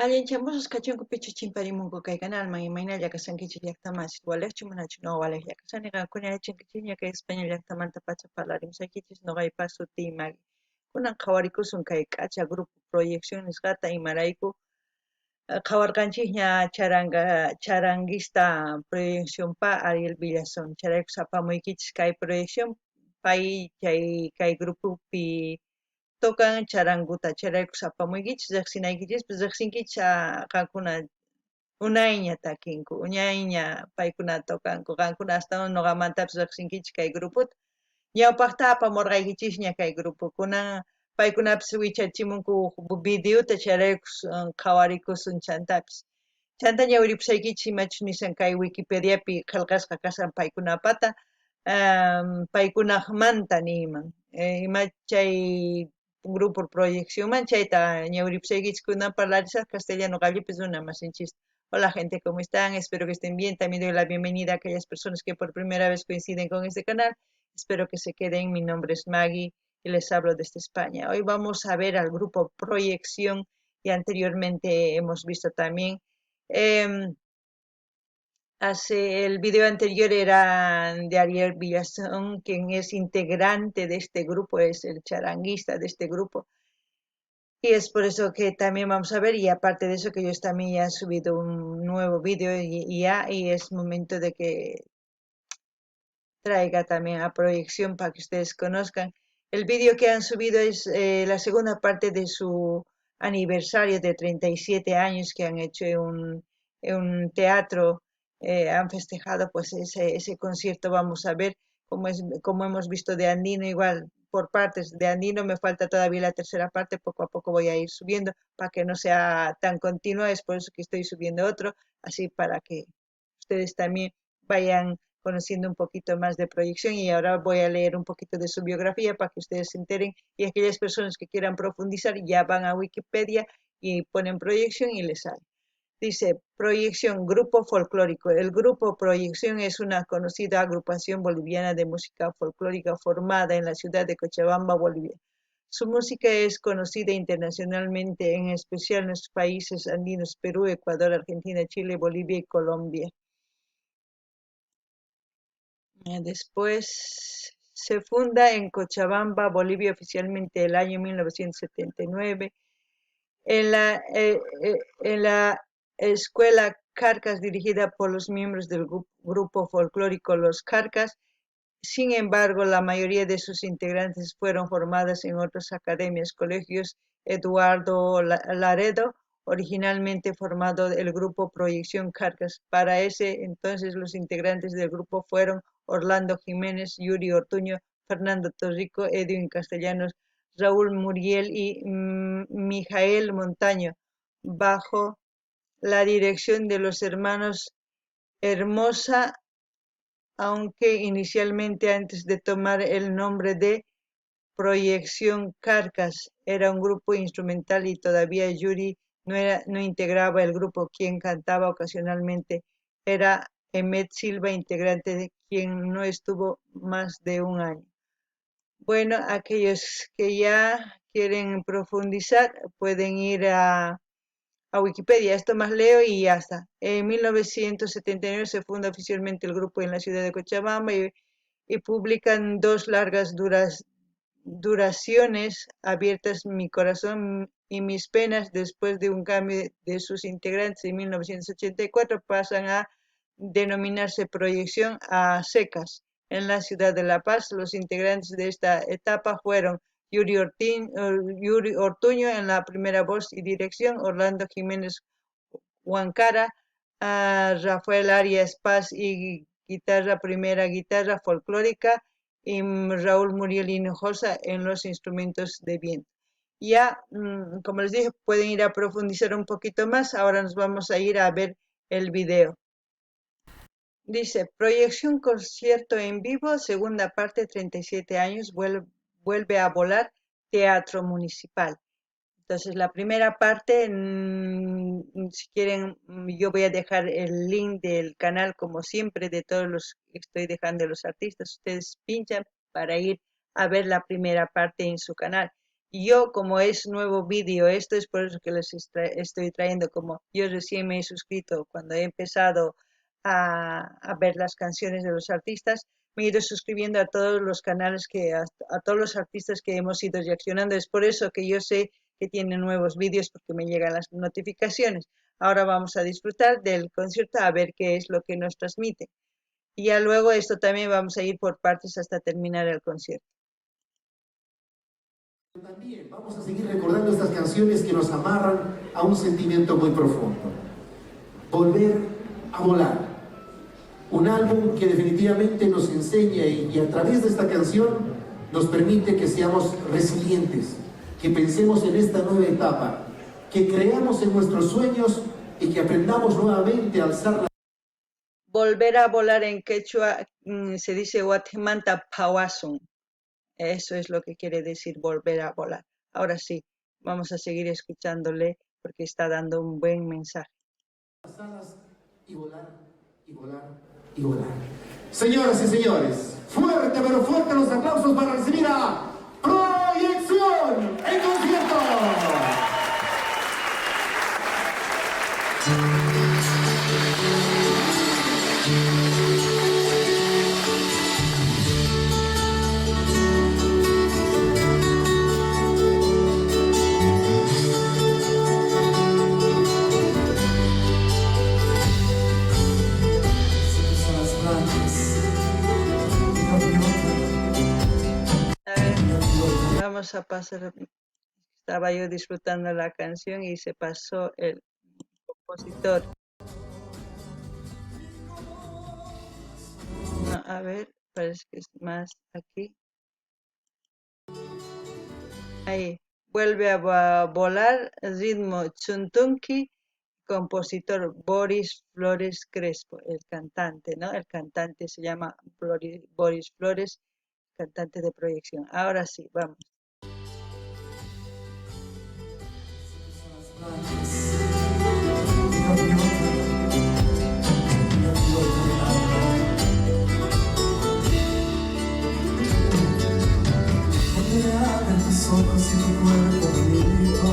Allinchambos kachunku pichu chimparimunku kay canalman imayna llakasankichis llaqtamanchis walaqchu manachu no walaq llakasani kuñarichinkichis ña kay España llaqtamanta pacha parlarimosaykichis noqaypas sutii Maggie. Kunan qhawarikusun kay k'acha grupo proyección nisqata imarayku qhawarqanchik ña charanguista proyecciónpa Ariel Villazón chayraykun sapamuykichis kay proyección pay kay grupopi tocan charanguta chayrayku sapamuykichis riqsinaykichis riqsinkichis qankuna unayña takinku ñayña paykuna tocanku qankuna astawan noqamantapas riqsinkichis kay gruputa ñawpaqta apamurqaykichis ña kay grupokunan paykunapas wichachimunku videota chayrayku qhawarikusun chanta ñawiripusaykichis imachu nishan kay Wikipediapi qillqasqa kashan paykunapata paykunaqmanta niyman ima chay grupo proyecciónman chayta ñawiripusaykichis kunan parlarisaq castellano qallipis runa masinchis. Hola gente, ¿cómo están? Espero que estén bien. También doy la bienvenida a aquellas personas que por primera vez coinciden con este canal. Espero que se queden. Mi nombre es Maggie y les hablo desde España. Hoy vamos a ver al grupo Proyección y anteriormente hemos visto también el video anterior era de Ariel Villazón, quien es integrante de este grupo, es el charanguista de este grupo. Y es por eso que también vamos a ver, y aparte de eso que yo también ya he subido un nuevo video y es momento de que traiga también a proyección para que ustedes conozcan. El video que han subido es la segunda parte de su aniversario de 37 años que han hecho en un teatro, han festejado pues ese concierto. Vamos a ver como hemos visto de Andino, igual por partes de Andino me falta todavía la tercera parte, poco a poco voy a ir subiendo para que no sea tan continua, es por eso que estoy subiendo otro, así para que ustedes también vayan conociendo un poquito más de proyección y ahora voy a leer un poquito de su biografía para que ustedes se enteren y aquellas personas que quieran profundizar ya van a Wikipedia y ponen proyección y les sale. Dice, proyección, grupo folclórico. El grupo Proyección es una conocida agrupación boliviana de música folclórica formada en la ciudad de Cochabamba, Bolivia. Su música es conocida internacionalmente, en especial en los países andinos, Perú, Ecuador, Argentina, Chile, Bolivia y Colombia. Después se funda en Cochabamba, Bolivia, oficialmente el año 1979. En la escuela Carcas, dirigida por los miembros del grupo folclórico Los Carcas. Sin embargo, la mayoría de sus integrantes fueron formadas en otras academias, colegios. Eduardo Laredo, originalmente formado el grupo Proyección Carcas. Para ese entonces los integrantes del grupo fueron Orlando Jiménez, Yuri Ortuño, Fernando Torrico, Edwin Castellanos, Raúl Muriel y Mijael Montaño, bajo la dirección de los hermanos Hermosa, aunque inicialmente antes de tomar el nombre de Proyección Carcas era un grupo instrumental y todavía Yuri no integraba el grupo. Quien cantaba ocasionalmente era Emet Silva, integrante de quien no estuvo más de un año. Bueno, aquellos que ya quieren profundizar pueden ir a Wikipedia, esto más leo y ya está. En 1979 se funda oficialmente el grupo en la ciudad de Cochabamba y publican dos largas duraciones, Abiertas mi corazón y mis penas. Después de un cambio de sus integrantes en 1984 pasan a denominarse Proyección a secas. En la ciudad de La Paz, los integrantes de esta etapa fueron Yuri Ortuño en la primera voz y dirección, Orlando Jiménez Huancara, Rafael Arias Paz y primera guitarra folclórica, y Raúl Muriel Hinojosa en los instrumentos de viento. Ya, como les dije, pueden ir a profundizar un poquito más. Ahora nos vamos a ir a ver el video. Dice, Proyección concierto en vivo, segunda parte, 37 años, vuelve a volar, Teatro Municipal. Entonces, la primera parte, si quieren, yo voy a dejar el link del canal, como siempre, de todos los que estoy dejando de los artistas. Ustedes pinchan para ir a ver la primera parte en su canal. Yo, como es nuevo vídeo, esto es por eso que les estoy trayendo, como yo recién me he suscrito cuando he empezado a ver las canciones de los artistas, me he ido suscribiendo a todos los canales a todos los artistas que hemos ido reaccionando. Es por eso que yo sé que tienen nuevos vídeos porque me llegan las notificaciones. Ahora vamos a disfrutar del concierto a ver qué es lo que nos transmite. Y ya luego esto también vamos a ir por partes hasta terminar el concierto. También vamos a seguir recordando estas canciones que nos amarran a un sentimiento muy profundo. Volver a volar. Un álbum que definitivamente nos enseña y a través de esta canción nos permite que seamos resilientes, que pensemos en esta nueva etapa, que creamos en nuestros sueños y que aprendamos nuevamente a alzar la... Volver a volar en quechua se dice Watemanta Pawasun. Eso es lo que quiere decir volver a volar. Ahora sí, vamos a seguir escuchándole porque está dando un buen mensaje. Las alas y volar, y volar, y volar. Señoras y señores, fuerte pero fuerte los aplausos para recibir a Proyección en concierto. A ver, vamos a pasar. Estaba yo disfrutando la canción y se pasó el compositor. No, a ver, parece que es más aquí. Ahí, vuelve a volar, ritmo Chuntunqui, compositor Boris Flores Crespo, el cantante, ¿no? El cantante se llama Boris Flores, cantante de Proyección. Ahora sí, vamos. Tus ojos y tu cuerpo bonito,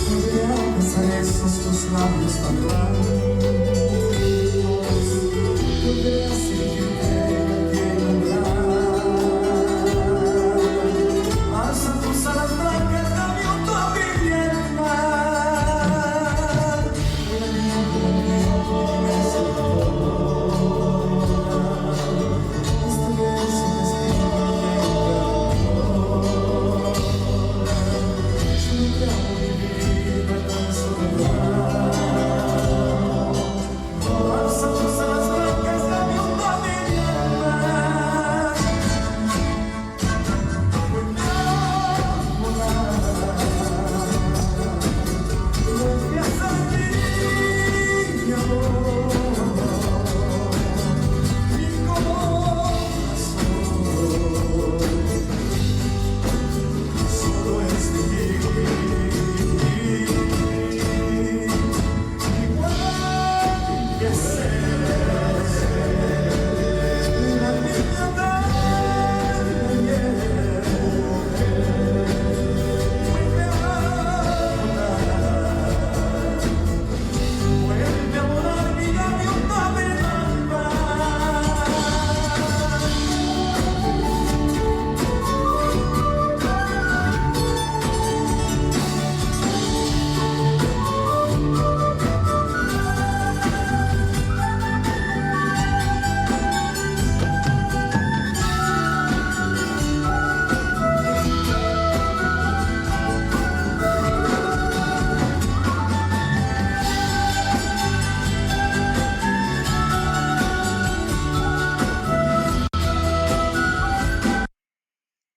volveré a besar esos tus labios tan blancos, volveré a sentirte temblar, alza tus alas blancas, gaviota mi mar, el viento me este beso te espera.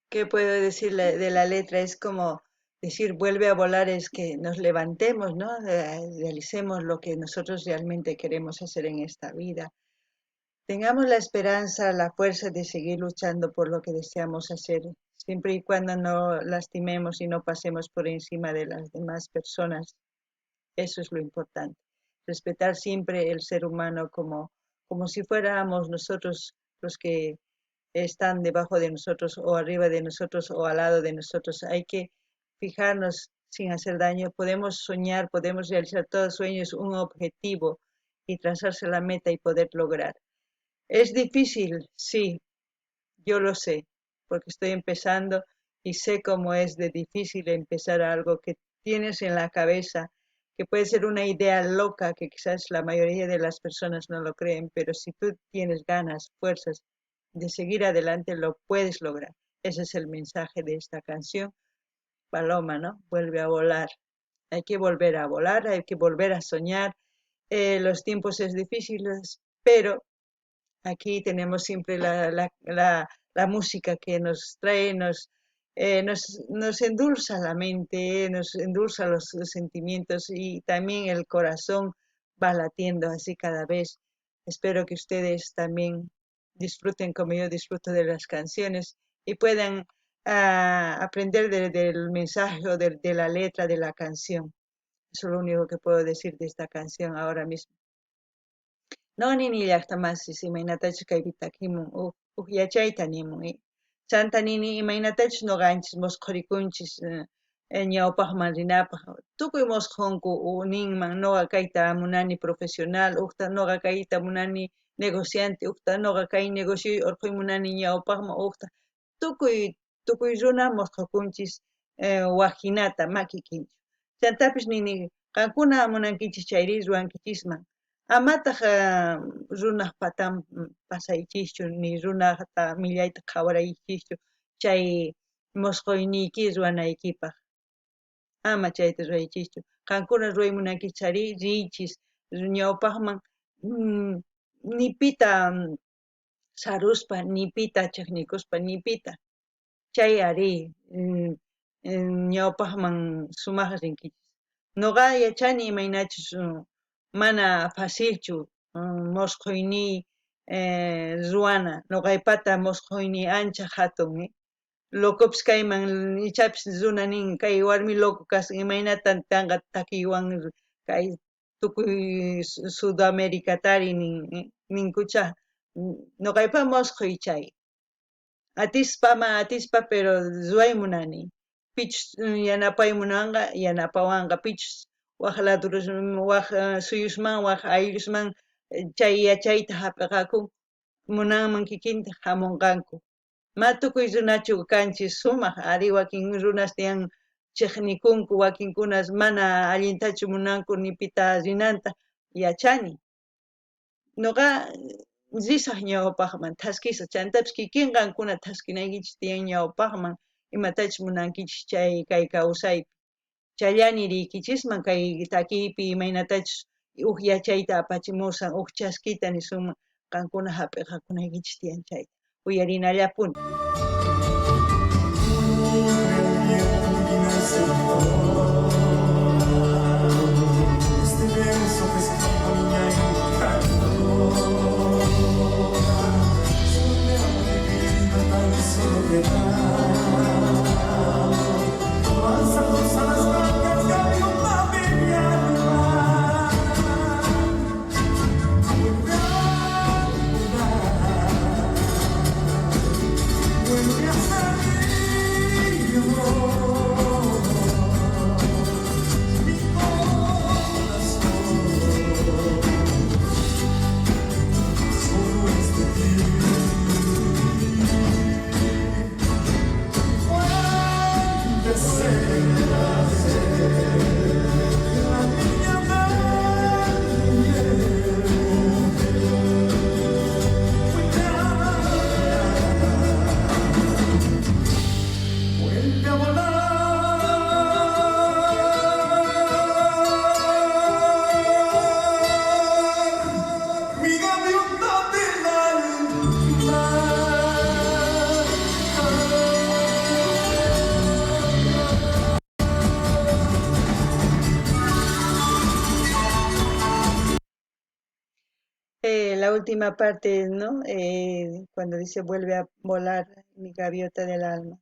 ¿Qué puedo decir de la letra? Es como decir, vuelve a volar, es que nos levantemos, ¿no? Realicemos lo que nosotros realmente queremos hacer en esta vida. Tengamos la esperanza, la fuerza de seguir luchando por lo que deseamos hacer, siempre y cuando no lastimemos y no pasemos por encima de las demás personas. Eso es lo importante. Respetar siempre el ser humano como si fuéramos nosotros los que están debajo de nosotros o arriba de nosotros o al lado de nosotros. Hay que fijarnos sin hacer daño. Podemos soñar, podemos realizar todos los sueños, un objetivo y trazarse la meta y poder lograr. ¿Es difícil? Sí, yo lo sé, porque estoy empezando y sé cómo es de difícil empezar algo que tienes en la cabeza, que puede ser una idea loca, que quizás la mayoría de las personas no lo creen, pero si tú tienes ganas, fuerzas de seguir adelante, lo puedes lograr. Ese es el mensaje de esta canción. Paloma, ¿no? Vuelve a volar. Hay que volver a volar, hay que volver a soñar. Los tiempos es difíciles, pero aquí tenemos siempre la música que nos trae, nos endulza la mente, nos endulza los sentimientos y también el corazón va latiendo así cada vez. Espero que ustedes también disfruten como yo disfruto de las canciones y puedan aprender del mensaje o de la letra de la canción. Eso es lo único que puedo decir de esta canción ahora mismo. No nini llaqtamasisi imaynatachu kaypi takimun yachayta nimun. Chanta nini imaynatachu ñuqanchis musqhurikunchis ñawpaqman rinapaq. Tukuy musqhunku ninman ñuqa kayta munani profesional, uqta ñuqa kayta munani negociante, uqta ñuqa kay negocio urquy munani ñawpaqman, uqta tukuy runa musqhukunchis waqinata makikinchu. Chantapish nini qankuna munankichis chayri ruwankichisman. Amataq runaq patan pasaychischu ni runaqta millayta qhawaraychischu chay musquyniyki ruwanaykipaq. Ama chayta ruraychischu. Qankuna ruwaymunankichis chari riychis ñawpaqman nipita saruspa, nipita chiqnikuspa, nipita. Chay ari ñawpaqman sumaq rinkichis. Ñuqa yachani imaynachus mana facilchu musquyniy ruwana. Ñuqaypata musquyniy ancha hatun. Locopish kayman ichapish runa nin kay warmi loco kasqa imaynatan tanqa takiywan kay tukuy Sudamericatari ninkuchá. Ñuqaypa musquy chay. Atispa pero ruwaymunani. Pichus yanapaymunanqa yanapawanqa pichus waq waq suyusman waq ayllusman chay yachayta hap'iqakun munanman kikinta hamunqanku. Ma tukuy runachu kanchis sumaq ari wakin runas tiyan chiqnikunku wakinkunas mana allintachu munanku nipita rinanta yachani. Ñuqa risaq ñawpaqman taskisaq chantapish kikin qankuna taskinaykichis tiyan ñawpaqman imatachus munankichis chay kay kawsaypi. Chayllani riykichisman kay takiypi imaynatachus huk yachayta apachimusan huk chaskita nisunman qankuna hap'iqakunaykichis tiyan chayta uyarinallapuni. Este verso que escribo niña solo te vas a cruzar las blancas gaviotas de mi alma. Vuelve a ser mío, mi corazón, solo es de ti. Puede ser la niña vuelve a volar. Mi gaviota del alma. La última parte, ¿no? Cuando dice vuelve a volar mi gaviota del alma.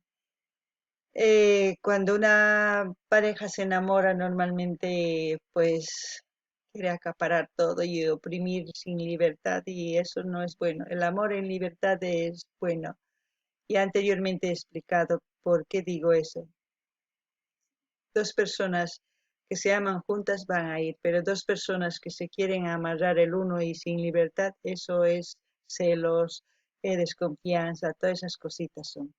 Cuando una pareja se enamora normalmente, pues quiere acaparar todo y oprimir sin libertad, y eso no es bueno. El amor en libertad es bueno. Y anteriormente he explicado por qué digo eso. Dos personas que se aman juntas van a ir, pero dos personas que se quieren amarrar el uno y sin libertad, eso es celos, desconfianza, todas esas cositas son.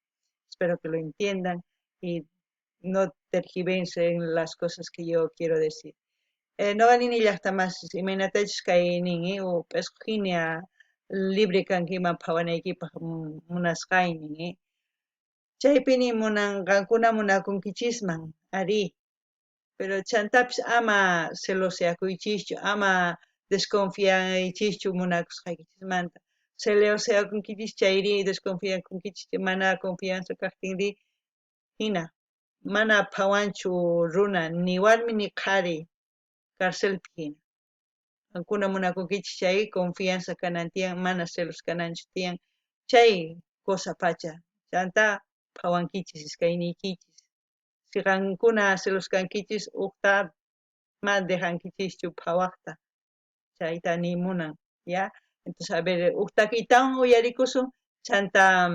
Espero que lo entiendan y no tergiversen las cosas que yo quiero decir. No ni llaqtamas imaynatachus kayninmi up'isquhiña libre kankiman phawanaykipaq munasqaynin. Chaypini munanqankuna munakunkichisman ari, pero chantapis ama celoseakuychischu, ama desconfiaychischu munakusqaykichismanta. Celoseakunkichis chayri desconfiakunkichis mana confianza kaqtinri hina mana phawanchu runa ni warmi ni qhari cárcelpi hina. Ankuna munakunkichis chay confianza kanan tiyan, mana celos kananchu tiyan, chay cosa pacha chanta phawankichis iskayninkichis. Si qankuna celos kankichis uqta ma dejankichischu phawaqta, chayta nimunan, ya. Entonces, a ver, uqtakitawan uyarikusun chanta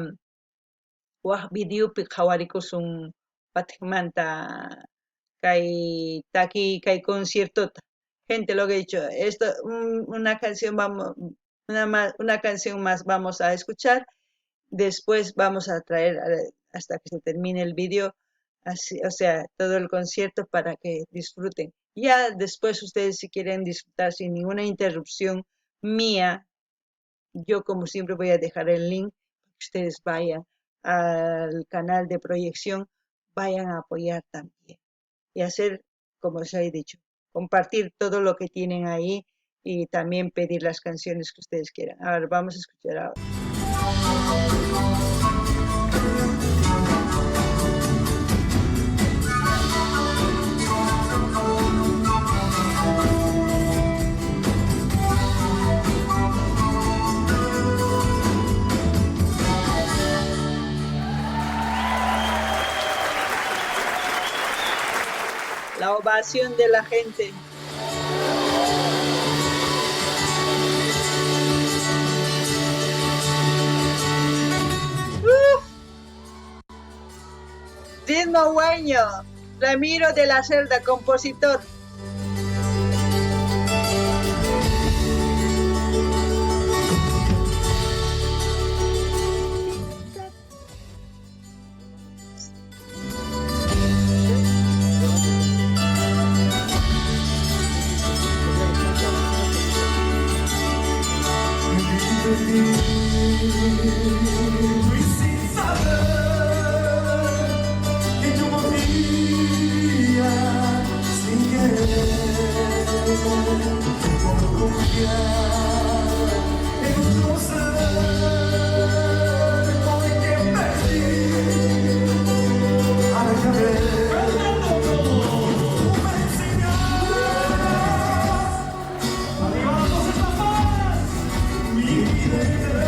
waq videopi qhawarikusun Pathimanta kay taki kay conciertota. Gente, lo que he dicho, esto una canción una canción más vamos a escuchar, después vamos a traer hasta que se termine el video, así, o sea, todo el concierto para que disfruten. Ya después ustedes si quieren disfrutar sin ninguna interrupción mía, yo como siempre voy a dejar el link para que ustedes vayan al canal de proyección, vayan a apoyar también y hacer, como os he dicho, compartir todo lo que tienen ahí y también pedir las canciones que ustedes quieran. A ver, vamos a escuchar ahora. La ovación de la gente. Ritmo Hueño, Ramiro de la Cerda, compositor. Fui sin saber que yo moría sin querer, por confiar en otro ser con el que perdí al caer. Me enseñas a llevarnos esta paz, mi vida eterna.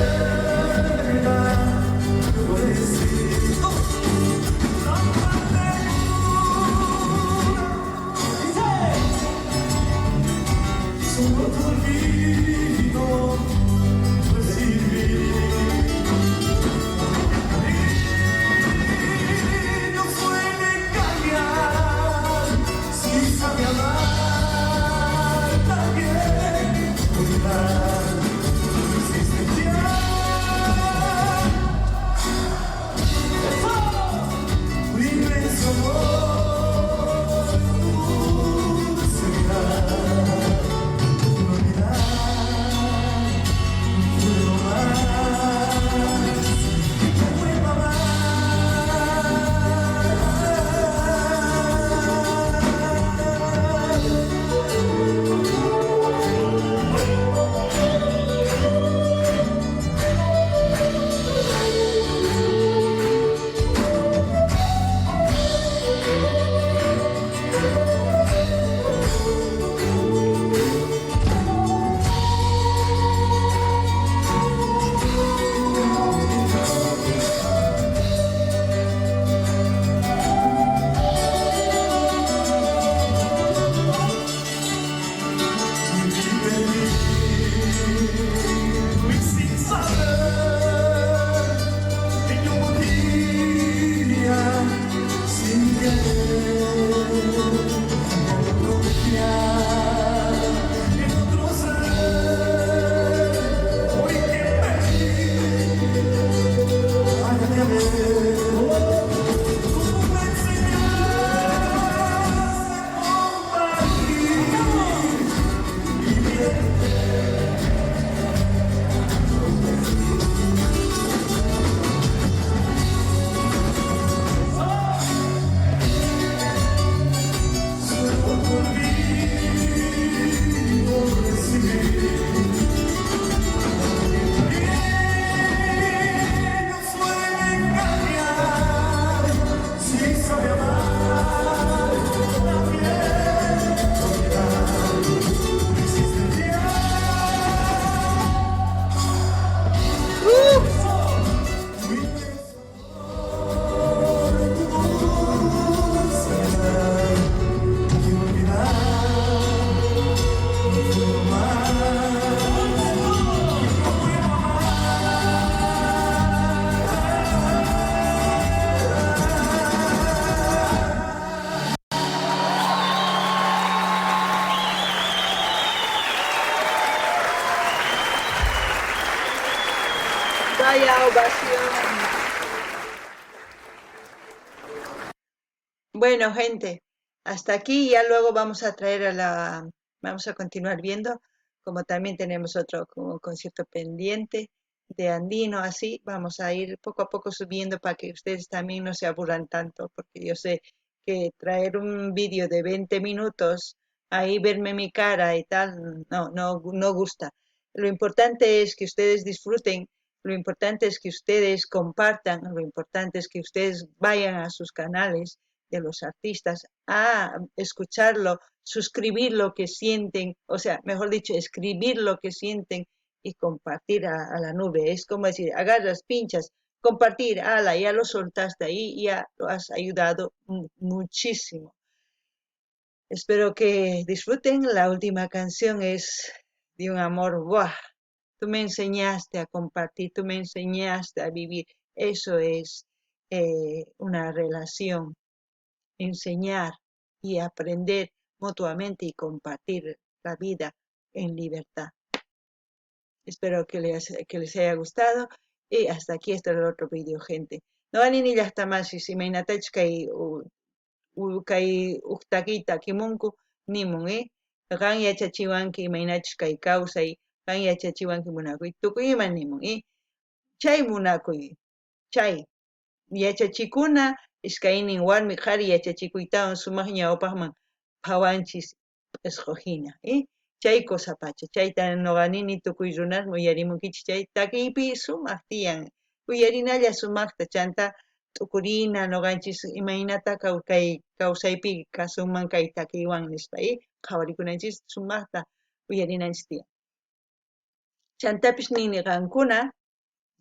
Solo te olvido recibir. No suele cambiar si sabe amar también. Olvidar existencial. Un inmenso amor será. Vaya ovación. Bueno, gente, hasta aquí ya luego vamos a vamos a continuar viendo, como también tenemos otro concierto pendiente de Andino, así vamos a ir poco a poco subiendo para que ustedes también no se aburran tanto, porque yo sé que traer un vídeo de 20 minutos, ahí verme mi cara y tal, no gusta. Lo importante es que ustedes disfruten, lo importante es que ustedes compartan, lo importante es que ustedes vayan a sus canales de los artistas a escucharlo, suscribir lo que sienten, o sea, mejor dicho, escribir lo que sienten y compartir a la nube. Es como decir, agarras, pinchas, compartir, ala, ya lo soltaste ahí, ya lo has ayudado muchísimo. Espero que disfruten. La última canción es de un amor, ¡buah! Tú me enseñaste a compartir, tú me enseñaste a vivir. Eso es una relación, enseñar y aprender mutuamente y compartir la vida en libertad. Espero que les haya gustado y hasta aquí está el otro vídeo, gente. No van ni hasta más si me inatach kay uktakita kimunku nimun, qan yachachiwanki imaynachus kay kawsay, qan yachachiwanki munakuy tukuyman nimun, chay munakuy, chay yachachikuna iskaynin warmi qhari yachachikuytawan sumaq ñawpaqman phawanchis escogina, chay cosapacha, chayta noqanini tukuy runas uyarimunkichis chay takiypi sumaq tiyan, uyarinalla sumaqta chanta tukurina noqanchis imaynata kay kawsaypi kasunman kay takiywan nispa, qhawarikunanchis sumaqta uyarinanchis tiyan. Chantapish nini qankuna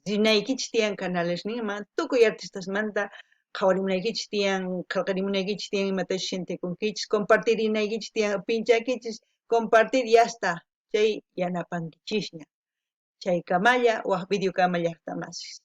rinaykichis tiyan canalesninman tukuy artistasmanta qhawarimunaykichis tiyan, qillqarimunaykichis tiyan, imatashi shintikunkichis, compartirinaykichis tiyan, pinchakichis, compartir y hasta chay yanapankichisña. Chaykamalla waq videokama llaqtamasis.